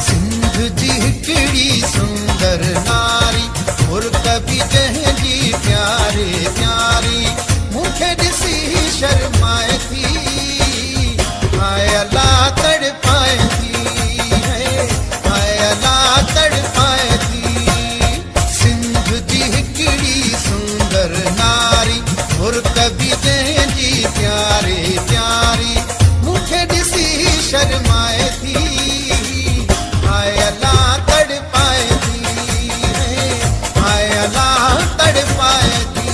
सिंध जी हिकड़ी सुंदर नारी और कभी जंहिंजी प्यारे प्यारी मूंखे ॾिसी शर्माए थी हाय अल्लाह तड़पाए थी हाय अल्लाह तड़पाए थी सिंध जी हिकड़ी सुंदर नारी और कभी जंहिंजी प्यारे प्यारी मूंखे ॾिसी शर्माए थी हाय अल्लाह तड़पाए थी हाय अल्लाह तड़पाए थी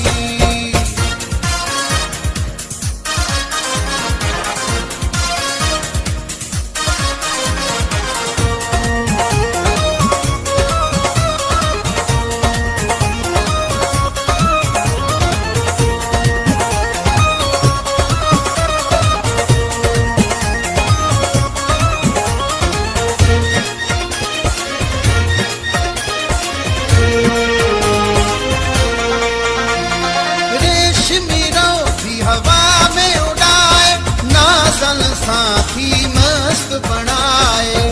साथी मस्त बनाए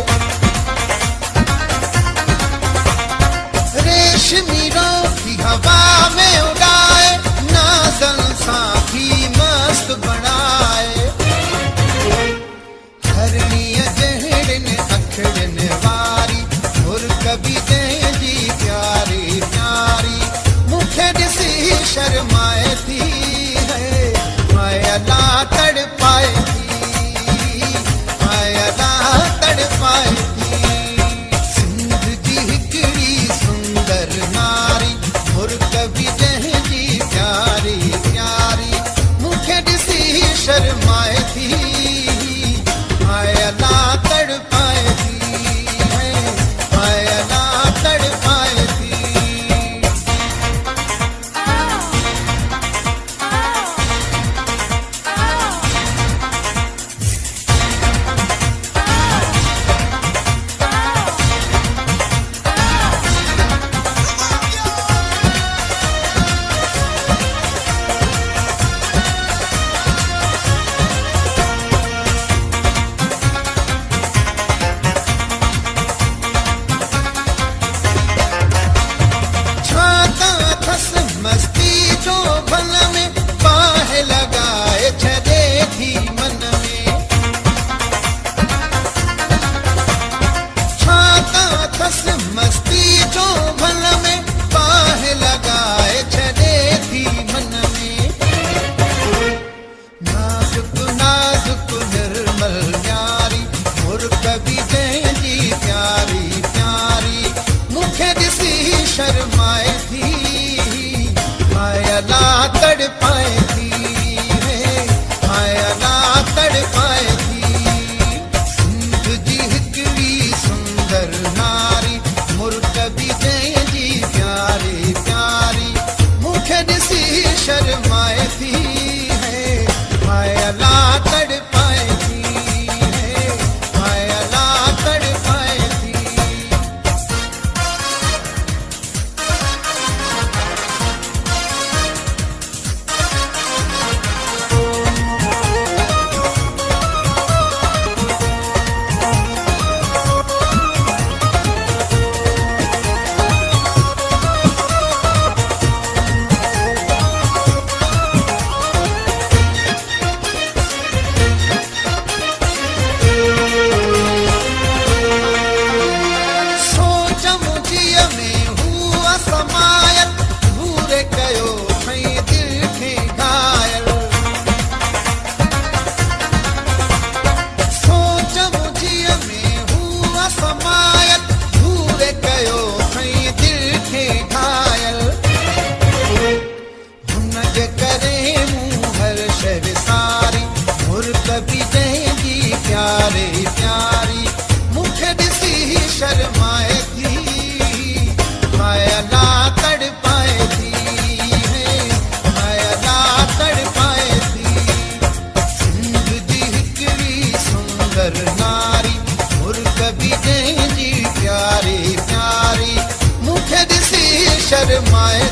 रेशमी रोटी हवा में उड़ाए नाज़ल साथी मस्त बनाए हरणी जहड़न अखड़न वारी और कभी जंहिंजी प्यारी प्यारी मूंखे ॾिसी शर्माए थी हाय अल्लाह तड़पाए थी तड़पाए थी सिंध जी हिकड़ी सुंदर नारी और कभी जंहिंजी प्यारी प्यारी मूंखे ॾिसी शर्माए थी हाय अल्लाह तड़पाए थी हाय अल्लाह तड़पाए थी मस्ती जो भन में बाह लगाए छॾे थी मन में छाता थस मस्ती जो भन में बाह लगाए छॾे थी मन में नाजुक नाजुक निर्मल न्यारी और कभी जंहिंजी प्यारी प्यारी मूंखे ॾिसी शर्माए थी हाय अल्लाह तड़पाए थी हाय अल्लाह तड़पाए थी सिंध जी हिकड़ी सुंदर नारी मुर कभी जंहिंजी प्यारी प्यारी मूंखे ॾिसी शर्माए थी हाय अल्लाह तड़पाए थी हाय अल्लाह तड़पाए थी कभी जंहिंजी प्यारे प्यारी मूंखे ॾिसी शर्माए थी हाय अल्लाह तड़पाए थी हाय अल्लाह तड़पाए थी सिंध जी हिकड़ी सुंदर नारी और कभी जंहिंजी प्यारी प्यारी मूंखे ॾिसी शर्माए